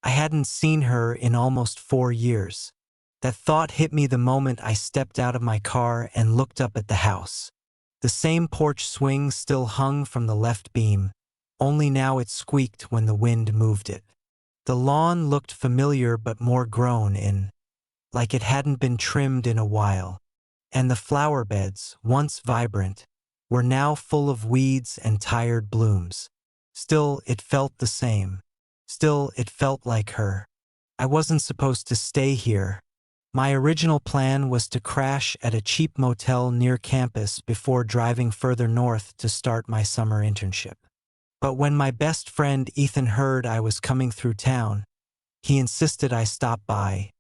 I hadn't seen her in almost 4 years. That thought hit me the moment I stepped out of my car and looked up at the house. The same porch swing still hung from the left beam, only now it squeaked when the wind moved it. The lawn looked familiar but more grown in, like it hadn't been trimmed in a while. And the flower beds, once vibrant, were now full of weeds and tired blooms. Still, it felt the same. Still, it felt like her. I wasn't supposed to stay here. My original plan was to crash at a cheap motel near campus before driving further north to start my summer internship. But when my best friend Ethan heard I was coming through town, he insisted I stop by,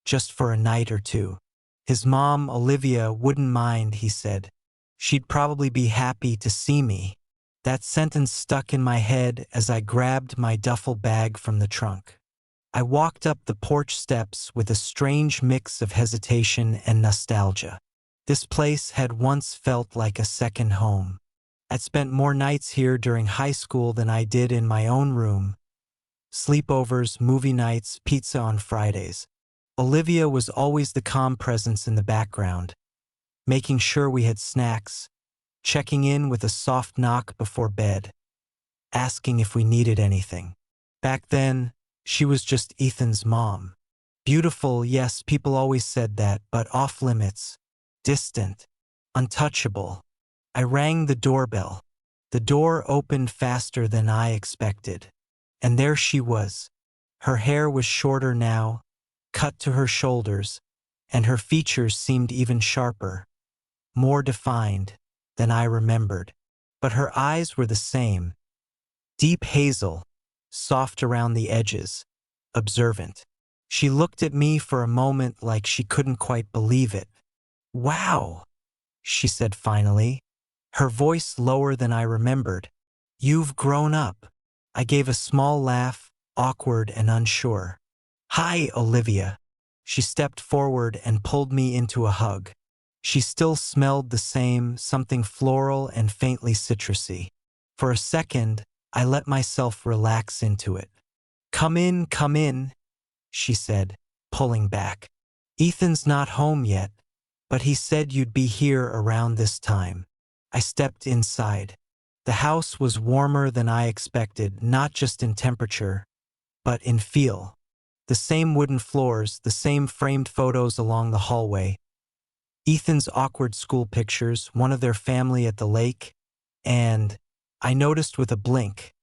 just for a night or two. His mom, Olivia, wouldn't mind, he said. She'd probably be happy to see me. That sentence stuck in my head as I grabbed my duffel bag from the trunk. I walked up the porch steps with a strange mix of hesitation and nostalgia. This place had once felt like a second home. I'd spent more nights here during high school than I did in my own room. Sleepovers, movie nights, pizza on Fridays. Olivia was always the calm presence in the background, making sure we had snacks, checking in with a soft knock before bed, asking if we needed anything. Back then, she was just Ethan's mom. Beautiful, yes, people always said that, but off limits, distant, untouchable. I rang the doorbell. The door opened faster than I expected. And there she was. Her hair was shorter now, cut to her shoulders, and her features seemed even sharper, more defined than I remembered. But her eyes were the same, deep hazel, soft around the edges, observant. She looked at me for a moment like she couldn't quite believe it. "Wow," she said finally, her voice lower than I remembered. "You've grown up." I gave a small laugh, awkward and unsure. "Hi, Olivia." She stepped forward and pulled me into a hug. She still smelled the same, something floral and faintly citrusy. For a second, I let myself relax into it. Come in," she said, pulling back. "Ethan's not home yet, but he said you'd be here around this time." I stepped inside. The house was warmer than I expected, not just in temperature, but in feel. The same wooden floors, the same framed photos along the hallway, Ethan's awkward school pictures, one of their family at the lake, and, I noticed with a blink,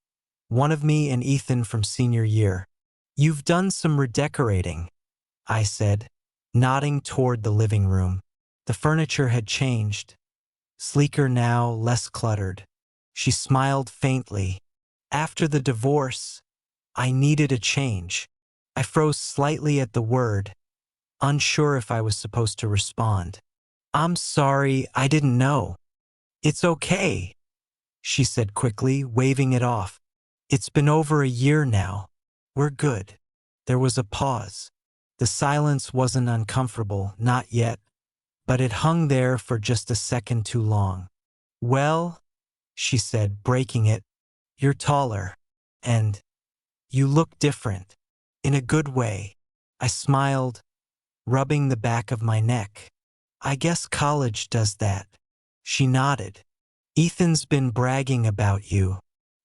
one of me and Ethan from senior year. "You've done some redecorating," I said, nodding toward the living room. The furniture had changed, sleeker now, less cluttered. She smiled faintly. After the divorce, I needed a change. I froze slightly at the word, unsure if I was supposed to respond. "I'm sorry, I didn't know." "It's okay," she said quickly, waving it off. "It's been over a year now. We're good." There was a pause. The silence wasn't uncomfortable, not yet, but it hung there for just a second too long. "Well," she said, breaking it, "you're taller, and you look different, in a good way." I smiled, rubbing the back of my neck. "I guess college does that." She nodded. "Ethan's been bragging about you.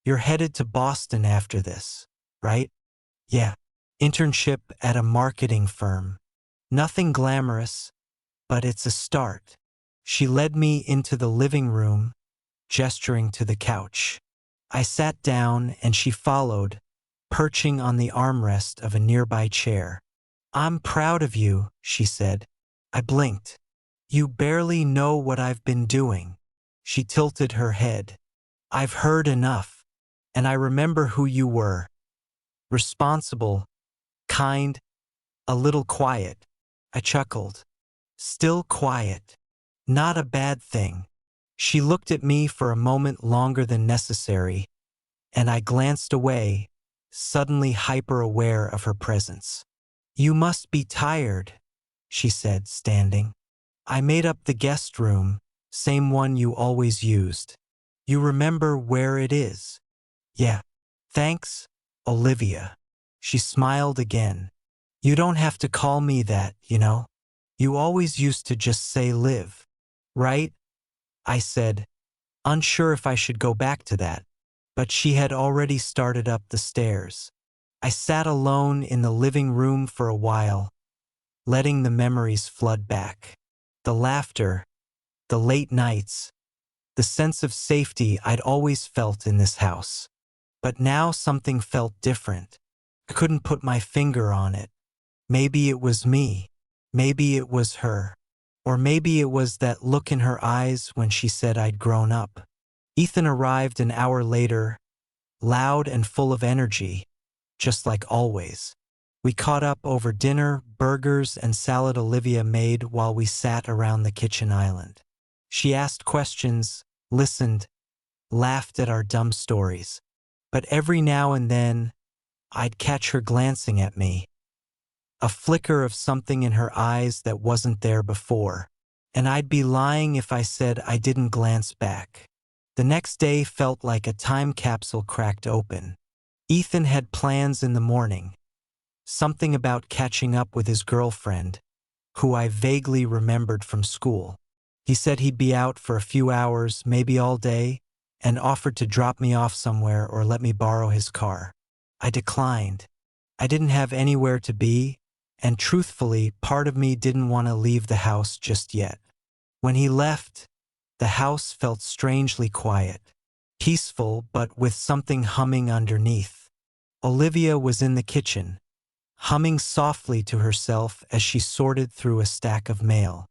You're headed to Boston after this, right?" "Yeah. Internship at a marketing firm. Nothing glamorous, but it's a start." She led me into the living room, gesturing to the couch. I sat down and she followed, perching on the armrest of a nearby chair. "I'm proud of you," she said. I blinked. "You barely know what I've been doing." She tilted her head. "I've heard enough, and I remember who you were. Responsible, kind, a little quiet." I chuckled. "Still quiet. Not a bad thing." She looked at me for a moment longer than necessary, and I glanced away, suddenly hyper-aware of her presence. "You must be tired," she said, standing. "I made up the guest room, same one you always used. You remember where it is?" "Yeah. Thanks, Olivia." She smiled again. You don't have to call me that, you know? You always used to just say Liv. Right? I said, unsure if I should go back to that. But she had already started up the stairs. I sat alone in the living room for a while, letting the memories flood back. The laughter, the late nights, the sense of safety I'd always felt in this house. But now something felt different. I couldn't put my finger on it. Maybe it was me. Maybe it was her. Or maybe it was that look in her eyes when she said I'd grown up. Ethan arrived an hour later, loud and full of energy, just like always. We caught up over dinner, burgers, and salad Olivia made while we sat around the kitchen island. She asked questions, listened, laughed at our dumb stories. But every now and then, I'd catch her glancing at me, a flicker of something in her eyes that wasn't there before, and I'd be lying if I said I didn't glance back. The next day felt like a time capsule cracked open. Ethan had plans in the morning, something about catching up with his girlfriend, who I vaguely remembered from school. He said he'd be out for a few hours, maybe all day, and offered to drop me off somewhere or let me borrow his car. I declined. I didn't have anywhere to be, and truthfully, part of me didn't want to leave the house just yet. When he left, the house felt strangely quiet, peaceful but with something humming underneath. Olivia was in the kitchen, humming softly to herself as she sorted through a stack of mail.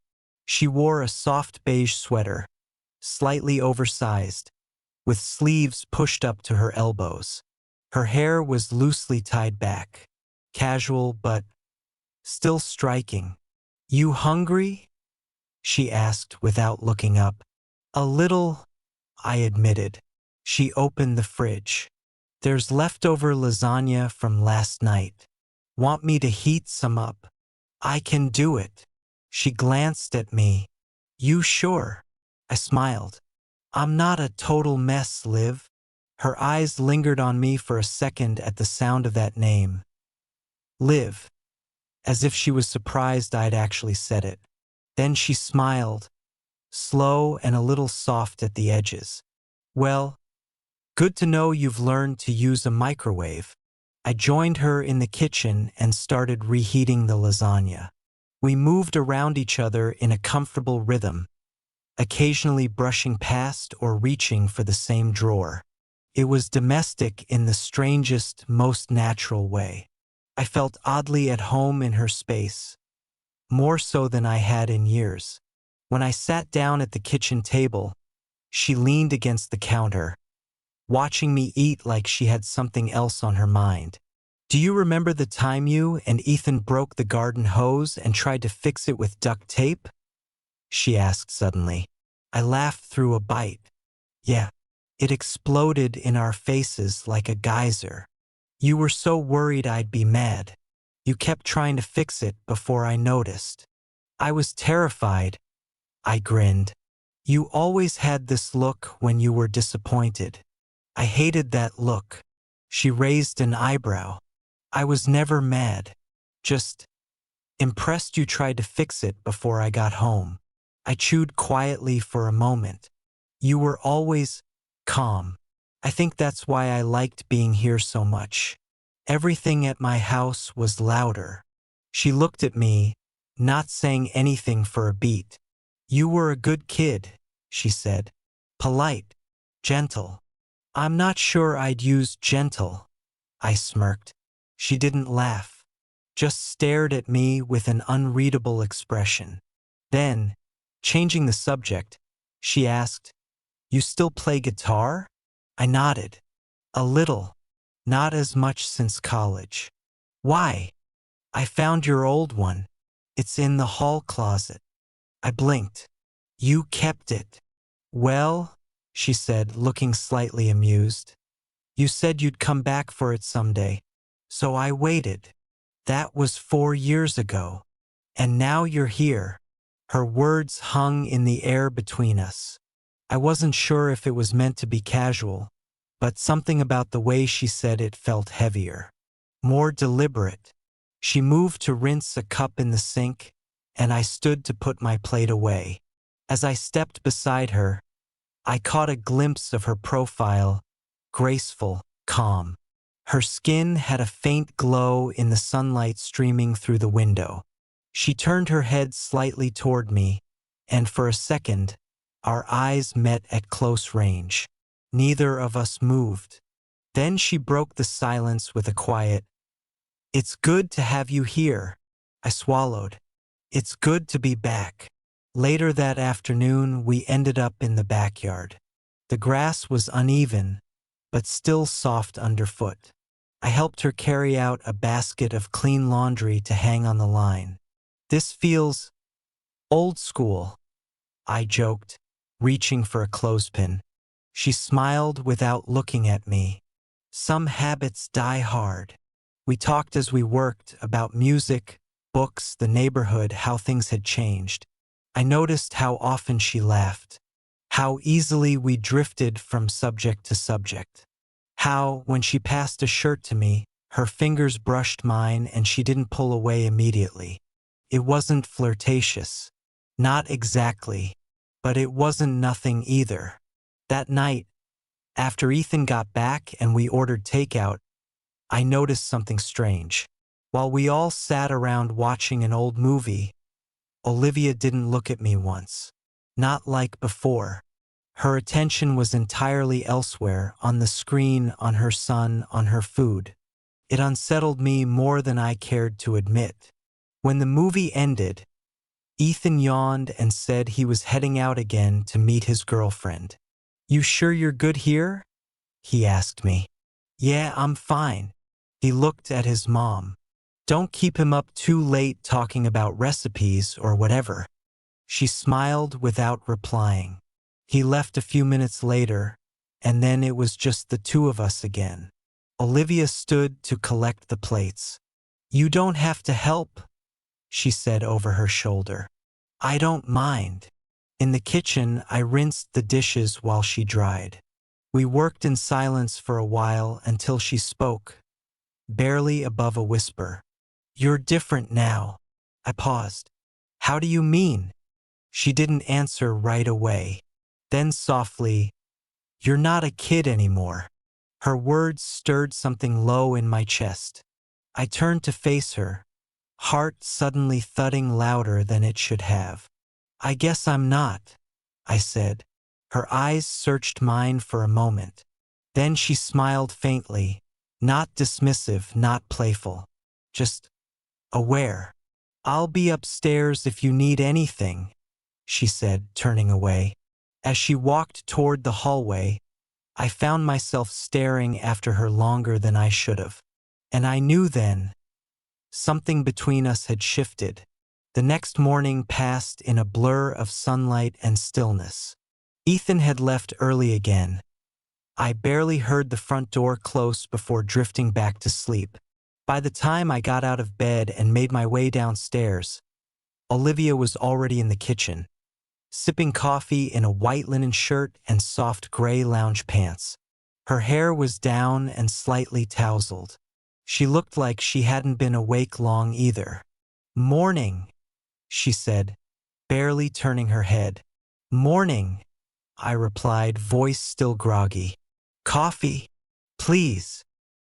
She wore a soft beige sweater, slightly oversized, with sleeves pushed up to her elbows. Her hair was loosely tied back, casual but still striking. "You hungry?" she asked without looking up. "A little," I admitted. She opened the fridge. "There's leftover lasagna from last night. Want me to heat some up?" "I can do it." She glanced at me. "You sure?" I smiled. "I'm not a total mess, Liv." Her eyes lingered on me for a second at the sound of that name. Liv, as if she was surprised I'd actually said it. Then she smiled, slow and a little soft at the edges. "Well, good to know you've learned to use a microwave." I joined her in the kitchen and started reheating the lasagna. We moved around each other in a comfortable rhythm, occasionally brushing past or reaching for the same drawer. It was domestic in the strangest, most natural way. I felt oddly at home in her space, more so than I had in years. When I sat down at the kitchen table, she leaned against the counter, watching me eat like she had something else on her mind. "Do you remember the time you and Ethan broke the garden hose and tried to fix it with duct tape?" she asked suddenly. I laughed through a bite. "Yeah, it exploded in our faces like a geyser. You were so worried I'd be mad. You kept trying to fix it before I noticed." "I was terrified," I grinned. "You always had this look when you were disappointed." I hated that look. She raised an eyebrow. "I was never mad. Just impressed you tried to fix it before I got home." I chewed quietly for a moment. "You were always calm. I think that's why I liked being here so much. Everything at my house was louder." She looked at me, not saying anything for a beat. "You were a good kid," she said. "Polite, gentle." "I'm not sure I'd use gentle," I smirked. She didn't laugh, just stared at me with an unreadable expression. Then, changing the subject, she asked, "You still play guitar?" I nodded. "A little. Not as much since college." "Why?" "I found your old one. It's in the hall closet." I blinked. "You kept it." "Well," she said, looking slightly amused, "you said you'd come back for it someday, so I waited. That was 4 years ago. And now you're here." Her words hung in the air between us. I wasn't sure if it was meant to be casual, but something about the way she said it felt heavier. more deliberate. She moved to rinse a cup in the sink, and I stood to put my plate away. As I stepped beside her, I caught a glimpse of her profile, graceful, calm. Her skin had a faint glow in the sunlight streaming through the window. She turned her head slightly toward me, and for a second, our eyes met at close range. Neither of us moved. Then she broke the silence with a quiet, "It's good to have you here." I swallowed. "It's good to be back." Later that afternoon, we ended up in the backyard. The grass was uneven, but still soft underfoot. I helped her carry out a basket of clean laundry to hang on the line. "This feels old school," I joked, reaching for a clothespin. She smiled without looking at me. "Some habits die hard." We talked as we worked about music, books, the neighborhood, how things had changed. I noticed how often she laughed, how easily we drifted from subject to subject, how, when she passed a shirt to me, her fingers brushed mine and she didn't pull away immediately. It wasn't flirtatious. Not exactly. But it wasn't nothing either. That night, after Ethan got back and we ordered takeout, I noticed something strange. While we all sat around watching an old movie, Olivia didn't look at me once. Not like before. Her attention was entirely elsewhere, on the screen, on her son, on her food. It unsettled me more than I cared to admit. When the movie ended, Ethan yawned and said he was heading out again to meet his girlfriend. "You sure you're good here?" he asked me. "Yeah, I'm fine." He looked at his mom. "Don't keep him up too late talking about recipes or whatever." She smiled without replying. He left a few minutes later, and then it was just the two of us again. Olivia stood to collect the plates. "You don't have to help," she said over her shoulder. "I don't mind." In the kitchen, I rinsed the dishes while she dried. We worked in silence for a while until she spoke, barely above a whisper. "You're different now." I paused. "How do you mean?" She didn't answer right away. Then softly, "You're not a kid anymore." Her words stirred something low in my chest. I turned to face her, heart suddenly thudding louder than it should have. "I guess I'm not," I said. Her eyes searched mine for a moment. Then she smiled faintly, not dismissive, not playful, just aware. "I'll be upstairs if you need anything," she said, turning away. As she walked toward the hallway, I found myself staring after her longer than I should have. And I knew then, something between us had shifted. The next morning passed in a blur of sunlight and stillness. Ethan had left early again. I barely heard the front door close before drifting back to sleep. By the time I got out of bed and made my way downstairs, Olivia was already in the kitchen, sipping coffee in a white linen shirt and soft gray lounge pants. Her hair was down and slightly tousled. She looked like she hadn't been awake long either. "Morning," she said, barely turning her head. "Morning," I replied, voice still groggy. "Coffee, please."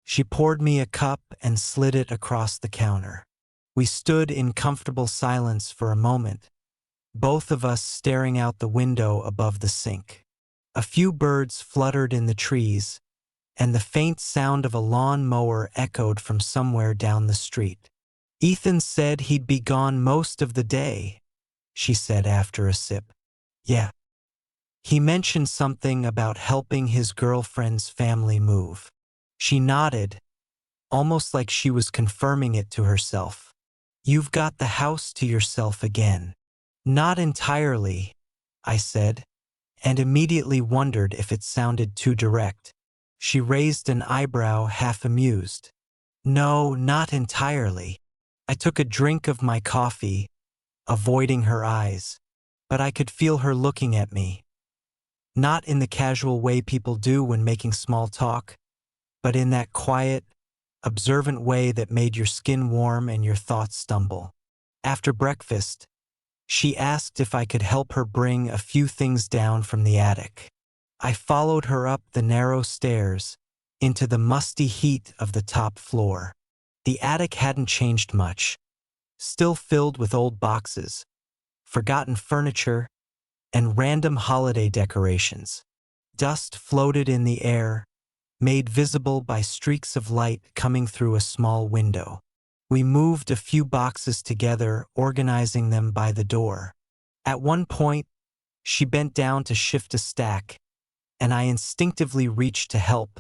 She poured me a cup and slid it across the counter. We stood in comfortable silence for a moment, both of us staring out the window above the sink. A few birds fluttered in the trees, and the faint sound of a lawn mower echoed from somewhere down the street. "Ethan said he'd be gone most of the day," she said after a sip. "Yeah. He mentioned something about helping his girlfriend's family move." She nodded, almost like she was confirming it to herself. "You've got the house to yourself again." "Not entirely," I said, and immediately wondered if it sounded too direct. She raised an eyebrow, half amused. "No, not entirely." I took a drink of my coffee, avoiding her eyes, but I could feel her looking at me. Not in the casual way people do when making small talk, but in that quiet, observant way that made your skin warm and your thoughts stumble. After breakfast, she asked if I could help her bring a few things down from the attic. I followed her up the narrow stairs into the musty heat of the top floor. The attic hadn't changed much, still filled with old boxes, forgotten furniture, and random holiday decorations. Dust floated in the air, made visible by streaks of light coming through a small window. We moved a few boxes together, organizing them by the door. At one point, she bent down to shift a stack, and I instinctively reached to help,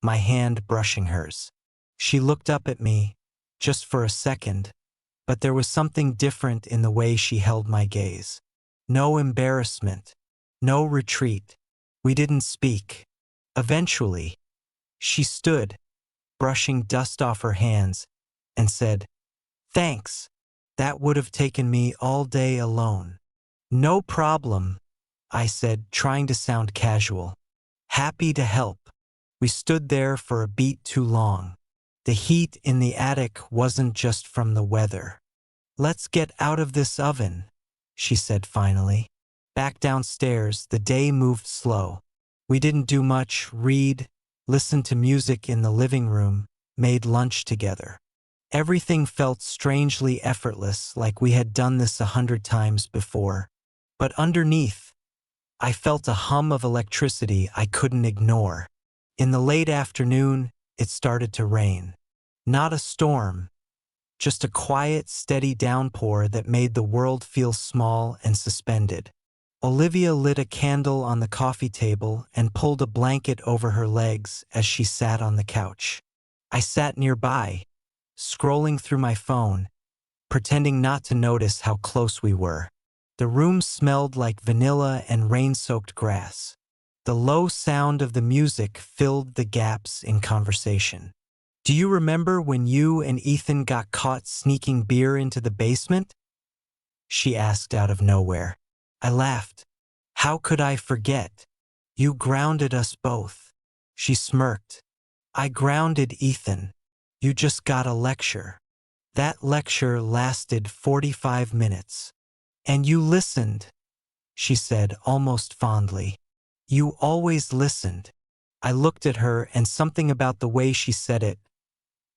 my hand brushing hers. She looked up at me, just for a second, but there was something different in the way she held my gaze. No embarrassment, no retreat. We didn't speak. Eventually, she stood, brushing dust off her hands, and said, "Thanks. That would have taken me all day alone." "No problem," I said, trying to sound casual. "Happy to help." We stood there for a beat too long. The heat in the attic wasn't just from the weather. "Let's get out of this oven," she said finally. Back downstairs, the day moved slow. We didn't do much, read, listen to music in the living room, made lunch together. Everything felt strangely effortless, like we had done this 100 times before. But underneath, I felt a hum of electricity I couldn't ignore. In the late afternoon, it started to rain. Not a storm, just a quiet, steady downpour that made the world feel small and suspended. Olivia lit a candle on the coffee table and pulled a blanket over her legs as she sat on the couch. I sat nearby, scrolling through my phone, pretending not to notice how close we were. The room smelled like vanilla and rain-soaked grass. The low sound of the music filled the gaps in conversation. "Do you remember when you and Ethan got caught sneaking beer into the basement?" she asked out of nowhere. I laughed. "How could I forget? You grounded us both." She smirked. "I grounded Ethan. You just got a lecture." "That lecture lasted 45 minutes. And you listened," she said almost fondly. "You always listened." I looked at her, and something about the way she said it,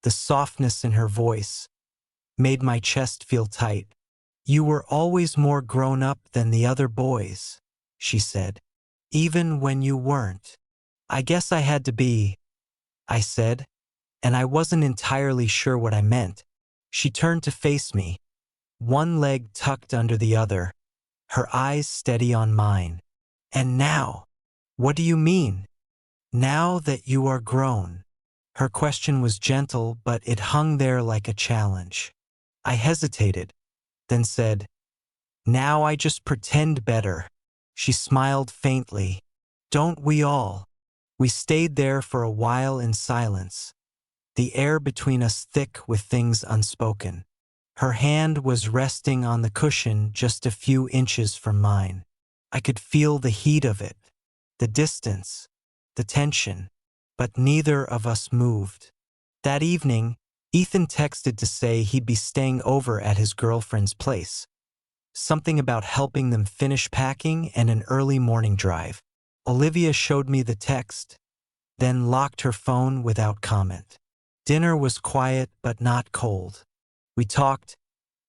the softness in her voice, made my chest feel tight. "You were always more grown up than the other boys," she said, "even when you weren't." "I guess I had to be," I said, and I wasn't entirely sure what I meant. She turned to face me, one leg tucked under the other, her eyes steady on mine. "And now, what do you mean? Now that you are grown?" Her question was gentle, but it hung there like a challenge. I hesitated, then said, "Now I just pretend better." She smiled faintly. "Don't we all?" We stayed there for a while in silence, the air between us thick with things unspoken. Her hand was resting on the cushion just a few inches from mine. I could feel the heat of it, the distance, the tension, but neither of us moved. That evening, Ethan texted to say he'd be staying over at his girlfriend's place. Something about helping them finish packing and an early morning drive. Olivia showed me the text, then locked her phone without comment. Dinner was quiet but not cold. We talked,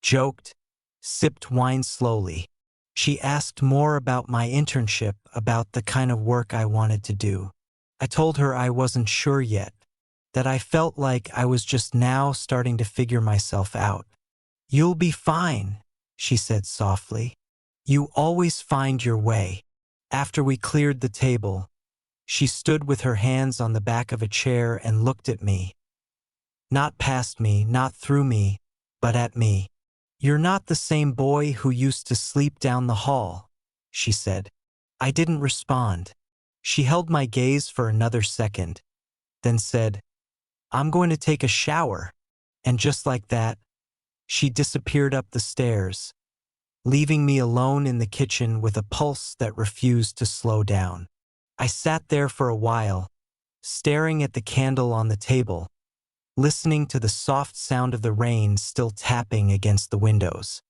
joked, sipped wine slowly. She asked more about my internship, about the kind of work I wanted to do. I told her I wasn't sure yet, that I felt like I was just now starting to figure myself out. "You'll be fine," she said softly. "You always find your way." After we cleared the table, she stood with her hands on the back of a chair and looked at me. Not past me, not through me, but at me. "You're not the same boy who used to sleep down the hall," she said. I didn't respond. She held my gaze for another second, then said, "I'm going to take a shower." And just like that, she disappeared up the stairs, leaving me alone in the kitchen with a pulse that refused to slow down. I sat there for a while, staring at the candle on the table, listening to the soft sound of the rain still tapping against the windows.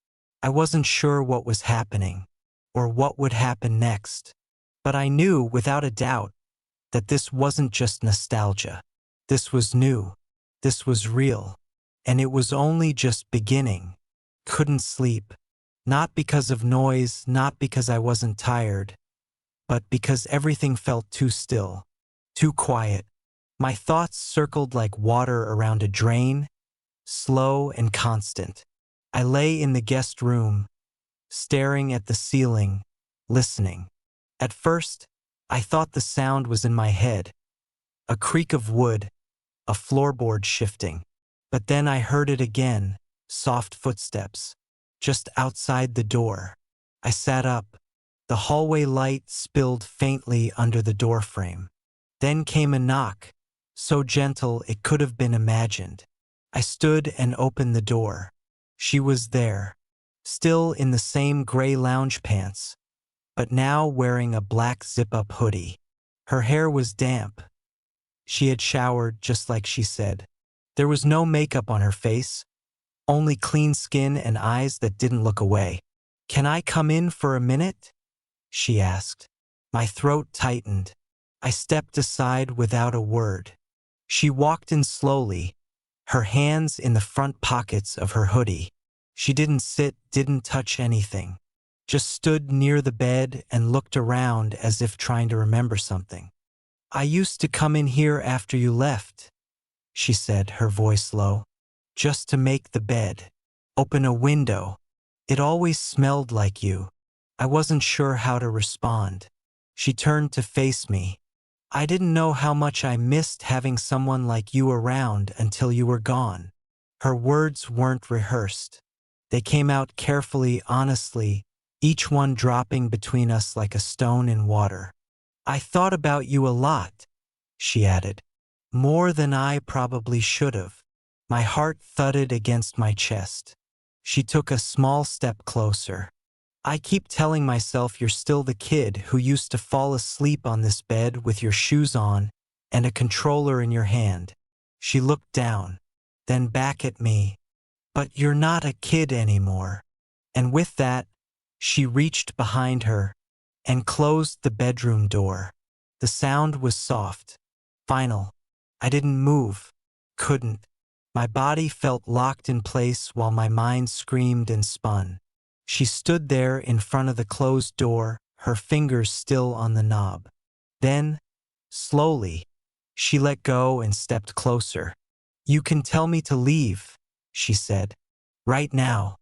I wasn't sure what was happening, or what would happen next, but I knew without a doubt that this wasn't just nostalgia. This was new. This was real. And it was only just beginning. Couldn't sleep. Not because of noise, not because I wasn't tired, but because everything felt too still, too quiet. My thoughts circled like water around a drain, slow and constant. I lay in the guest room, staring at the ceiling, listening. At first, I thought the sound was in my head, a creak of wood, a floorboard shifting. But then I heard it again, soft footsteps, just outside the door. I sat up. The hallway light spilled faintly under the doorframe. Then came a knock, so gentle it could have been imagined. I stood and opened the door. She was there, still in the same gray lounge pants, but now wearing a black zip-up hoodie. Her hair was damp. She had showered just like she said. There was no makeup on her face, only clean skin and eyes that didn't look away. "Can I come in for a minute?" she asked. My throat tightened. I stepped aside without a word. She walked in slowly, her hands in the front pockets of her hoodie. She didn't sit, didn't touch anything, just stood near the bed and looked around as if trying to remember something. "I used to come in here after you left," she said, her voice low, "just to make the bed, open a window. It always smelled like you." I wasn't sure how to respond. She turned to face me. "I didn't know how much I missed having someone like you around until you were gone." Her words weren't rehearsed. They came out carefully, honestly, each one dropping between us like a stone in water. "I thought about you a lot," she added. "More than I probably should have." My heart thudded against my chest. She took a small step closer. "I keep telling myself you're still the kid who used to fall asleep on this bed with your shoes on and a controller in your hand." She looked down, then back at me. "But you're not a kid anymore." And with that, she reached behind her and closed the bedroom door. The sound was soft, final. I didn't move, couldn't. My body felt locked in place while my mind screamed and spun. She stood there in front of the closed door, her fingers still on the knob. Then, slowly, she let go and stepped closer. "You can tell me to leave," she said. "Right now.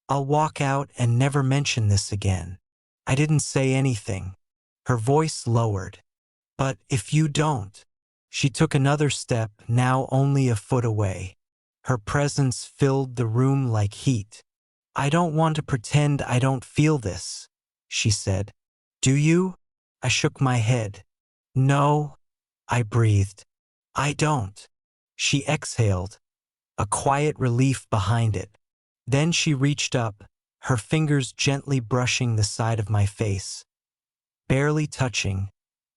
I'll walk out and never mention this again." I didn't say anything. Her voice lowered. "But if you don't." She took another step, now only a foot away. Her presence filled the room like heat. "I don't want to pretend I don't feel this," she said. "Do you?" I shook my head. "No," I breathed. "I don't." She exhaled, a quiet relief behind it. Then she reached up, her fingers gently brushing the side of my face. Barely touching,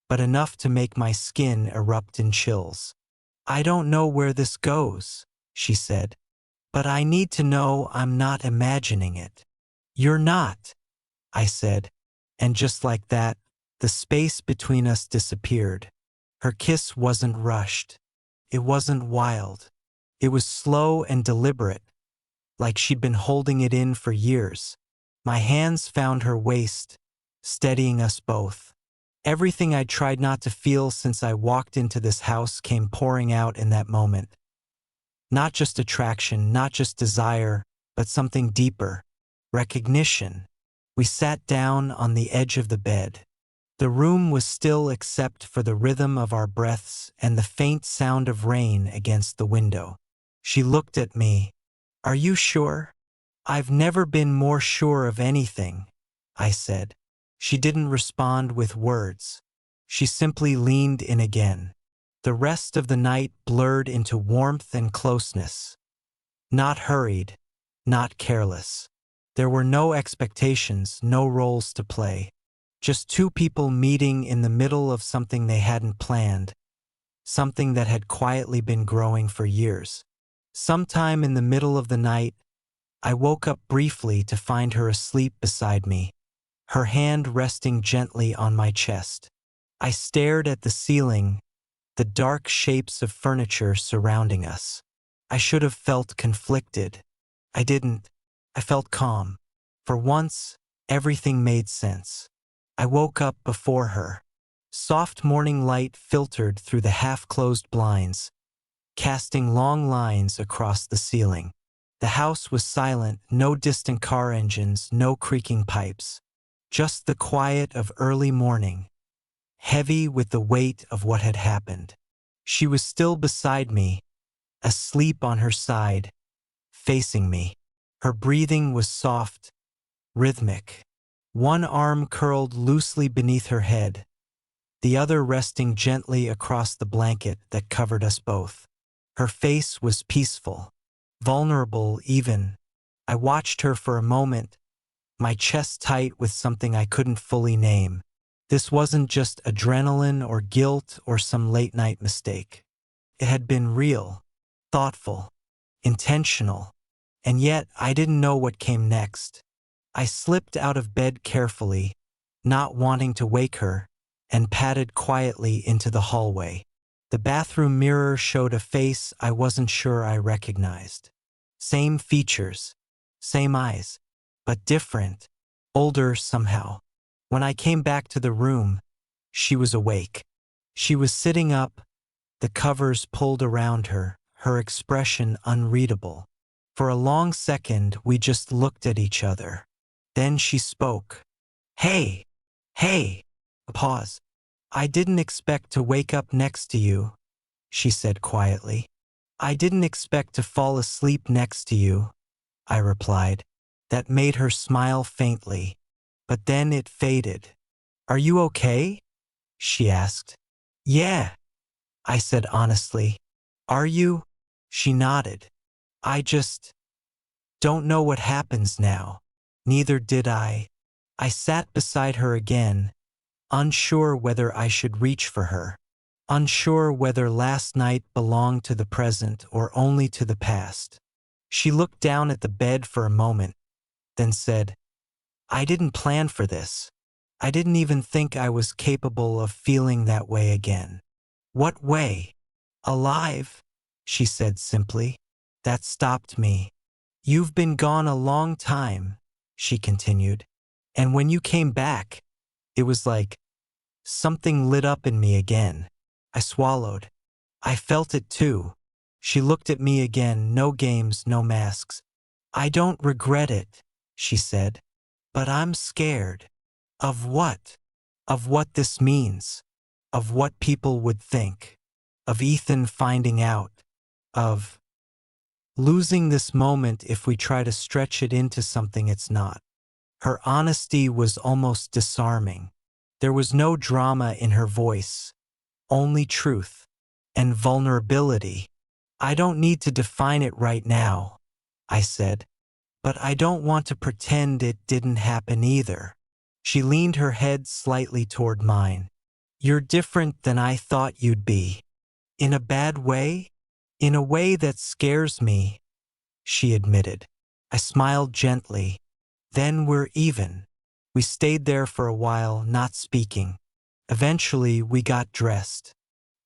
but enough to make my skin erupt in chills. "I don't know where this goes," she said. "But I need to know I'm not imagining it." "You're not," I said, and just like that, the space between us disappeared. Her kiss wasn't rushed. It wasn't wild. It was slow and deliberate, like she'd been holding it in for years. My hands found her waist, steadying us both. Everything I'd tried not to feel since I walked into this house came pouring out in that moment. Not just attraction, not just desire, but something deeper. Recognition. We sat down on the edge of the bed. The room was still except for the rhythm of our breaths and the faint sound of rain against the window. She looked at me. "Are you sure?" "I've never been more sure of anything," I said. She didn't respond with words. She simply leaned in again. The rest of the night blurred into warmth and closeness. Not hurried, not careless. There were no expectations, no roles to play. Just two people meeting in the middle of something they hadn't planned. something that had quietly been growing for years. Sometime in the middle of the night, I woke up briefly to find her asleep beside me, her hand resting gently on my chest. I stared at the ceiling, the dark shapes of furniture surrounding us. I should have felt conflicted. I didn't. I felt calm. For once, everything made sense. I woke up before her. Soft morning light filtered through the half-closed blinds, casting long lines across the ceiling. The house was silent, no distant car engines, no creaking pipes. Just the quiet of early morning, heavy with the weight of what had happened. She was still beside me, asleep on her side, facing me. Her breathing was soft, rhythmic. One arm curled loosely beneath her head, the other resting gently across the blanket that covered us both. Her face was peaceful, vulnerable even. I watched her for a moment, my chest tight with something I couldn't fully name. This wasn't just adrenaline or guilt or some late-night mistake. It had been real, thoughtful, intentional, and yet I didn't know what came next. I slipped out of bed carefully, not wanting to wake her, and padded quietly into the hallway. The bathroom mirror showed a face I wasn't sure I recognized. Same features, same eyes, but different, older somehow. When I came back to the room, she was awake. She was sitting up, the covers pulled around her, her expression unreadable. For a long second, we just looked at each other. Then she spoke. "Hey, hey." A pause. "I didn't expect to wake up next to you," she said quietly. "I didn't expect to fall asleep next to you," I replied. That made her smile faintly, but then it faded. "Are you okay?" she asked. "Yeah," I said honestly. "Are you?" She nodded. "I just don't know what happens now." Neither did I. I sat beside her again, unsure whether I should reach for her, unsure whether last night belonged to the present or only to the past. She looked down at the bed for a moment, then said, "I didn't plan for this. I didn't even think I was capable of feeling that way again." "What way?" "Alive," she said simply. That stopped me. "You've been gone a long time," she continued. "And when you came back, it was like something lit up in me again." I swallowed. "I felt it too." She looked at me again, no games, no masks. "I don't regret it," she said. "But I'm scared." "Of what?" "Of what this means. Of what people would think. Of Ethan finding out. Of losing this moment if we try to stretch it into something it's not." Her honesty was almost disarming. There was no drama in her voice, only truth and vulnerability. "I don't need to define it right now," I said, "but I don't want to pretend it didn't happen either." She leaned her head slightly toward mine. "You're different than I thought you'd be." "In a bad way?" "In a way that scares me," she admitted. I smiled gently. "Then we're even." We stayed there for a while, not speaking. Eventually, we got dressed.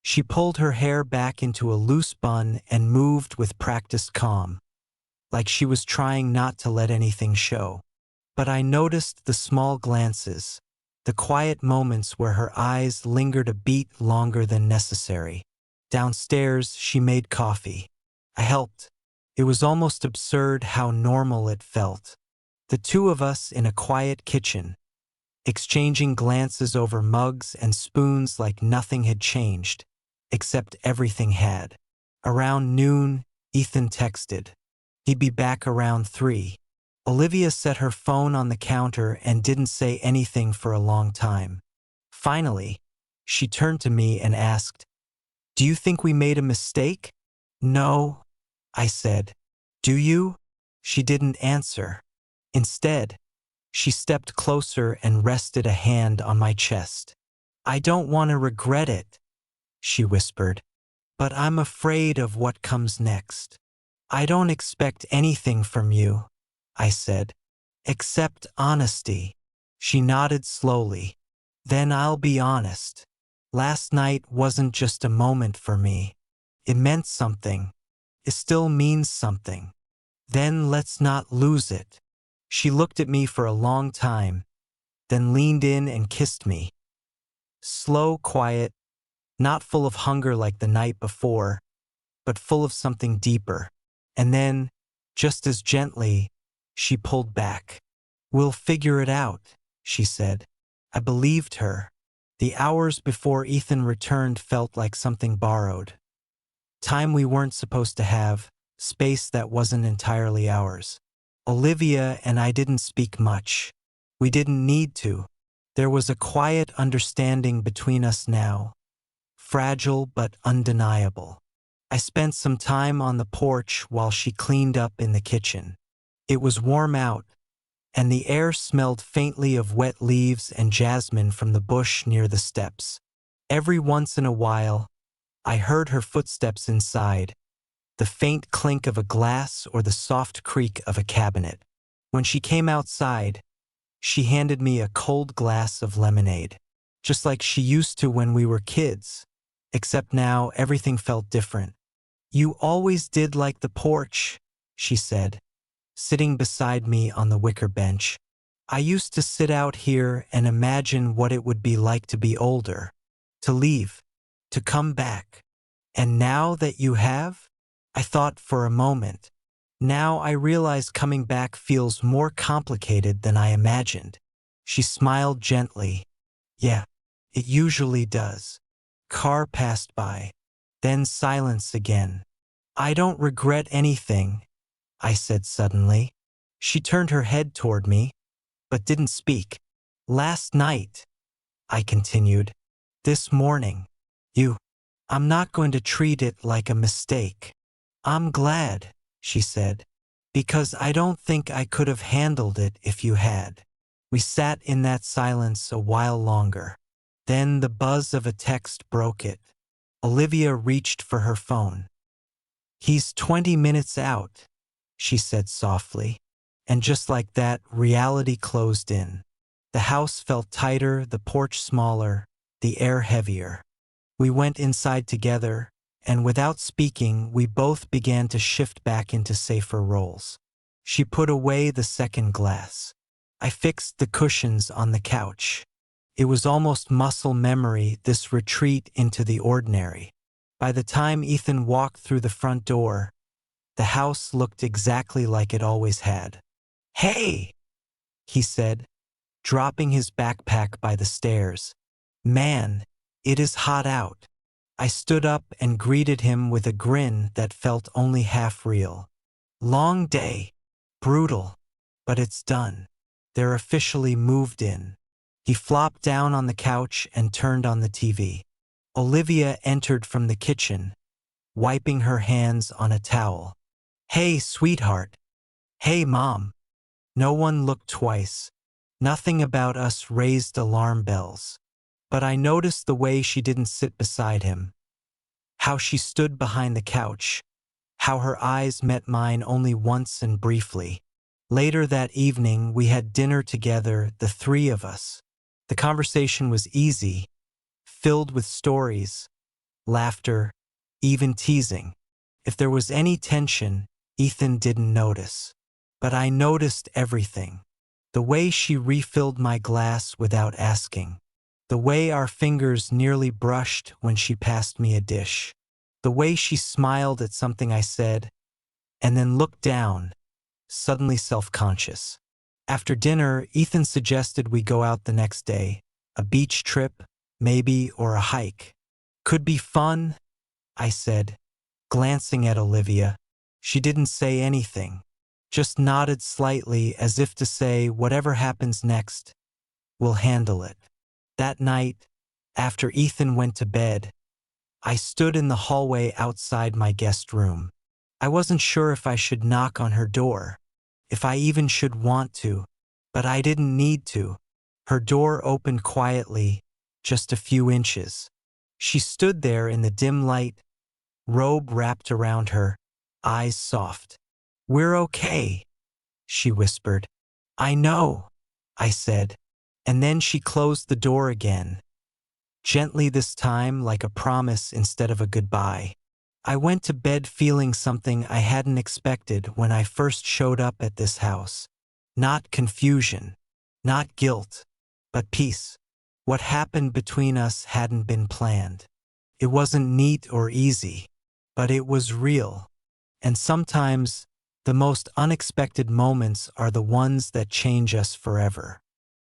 She pulled her hair back into a loose bun and moved with practiced calm, like she was trying not to let anything show. But I noticed the small glances, the quiet moments where her eyes lingered a beat longer than necessary. Downstairs, she made coffee. I helped. It was almost absurd how normal it felt. The two of us in a quiet kitchen, exchanging glances over mugs and spoons like nothing had changed, except everything had. Around noon, Ethan texted. He'd be back around 3. Olivia set her phone on the counter and didn't say anything for a long time. Finally, she turned to me and asked, "Do you think we made a mistake?" "No," I said. "Do you?" She didn't answer. Instead, she stepped closer and rested a hand on my chest. "I don't want to regret it," she whispered. but I'm afraid of what comes next. I don't expect anything from you, I said, except honesty. She nodded slowly. Then I'll be honest. Last night wasn't just a moment for me. It meant something. It still means something. Then let's not lose it. She looked at me for a long time, then leaned in and kissed me. Slow, quiet, not full of hunger like the night before, but full of something deeper. And then, just as gently, she pulled back. We'll figure it out, she said. I believed her. The hours before Ethan returned felt like something borrowed. Time we weren't supposed to have, space that wasn't entirely ours. Olivia and I didn't speak much. We didn't need to. There was a quiet understanding between us now, fragile but undeniable. I spent some time on the porch while she cleaned up in the kitchen. It was warm out, and the air smelled faintly of wet leaves and jasmine from the bush near the steps. Every once in a while, I heard her footsteps inside, the faint clink of a glass or the soft creak of a cabinet. When she came outside, she handed me a cold glass of lemonade, just like she used to when we were kids, except now everything felt different. You always did like the porch, she said, sitting beside me on the wicker bench. I used to sit out here and imagine what it would be like to be older, to leave, to come back. And now that you have, I thought for a moment. Now I realize coming back feels more complicated than I imagined. She smiled gently. Yeah, it usually does. Car passed by. Then silence again. I don't regret anything, I said suddenly. She turned her head toward me, but didn't speak. Last night, I continued. This morning, I'm not going to treat it like a mistake. I'm glad, she said, because I don't think I could have handled it if you had. We sat in that silence a while longer. Then the buzz of a text broke it. Olivia reached for her phone. He's 20 minutes out, she said softly. And just like that, reality closed in. The house felt tighter, the porch smaller, the air heavier. We went inside together, and without speaking, we both began to shift back into safer roles. She put away the second glass. I fixed the cushions on the couch. It was almost muscle memory, this retreat into the ordinary. By the time Ethan walked through the front door, the house looked exactly like it always had. Hey, he said, dropping his backpack by the stairs. Man, it is hot out. I stood up and greeted him with a grin that felt only half real. Long day. Brutal. But it's done. They're officially moved in. He flopped down on the couch and turned on the TV. Olivia entered from the kitchen, wiping her hands on a towel. Hey, sweetheart. Hey, Mom. No one looked twice. Nothing about us raised alarm bells. But I noticed the way she didn't sit beside him. How she stood behind the couch. How her eyes met mine only once and briefly. Later that evening, we had dinner together, the three of us. The conversation was easy, filled with stories, laughter, even teasing. If there was any tension, Ethan didn't notice. But I noticed everything. The way she refilled my glass without asking. The way our fingers nearly brushed when she passed me a dish. The way she smiled at something I said, and then looked down, suddenly self-conscious. After dinner, Ethan suggested we go out the next day. A beach trip, maybe, or a hike. Could be fun, I said, glancing at Olivia. She didn't say anything, just nodded slightly as if to say, whatever happens next, we'll handle it. That night, after Ethan went to bed, I stood in the hallway outside my guest room. I wasn't sure if I should knock on her door, if I even should want to, but I didn't need to. Her door opened quietly, just a few inches. She stood there in the dim light, robe wrapped around her, eyes soft. "We're okay," she whispered. "I know," I said. And then she closed the door again, gently this time, like a promise instead of a goodbye. I went to bed feeling something I hadn't expected when I first showed up at this house. Not confusion, not guilt, but peace. What happened between us hadn't been planned. It wasn't neat or easy, but it was real. And sometimes, the most unexpected moments are the ones that change us forever.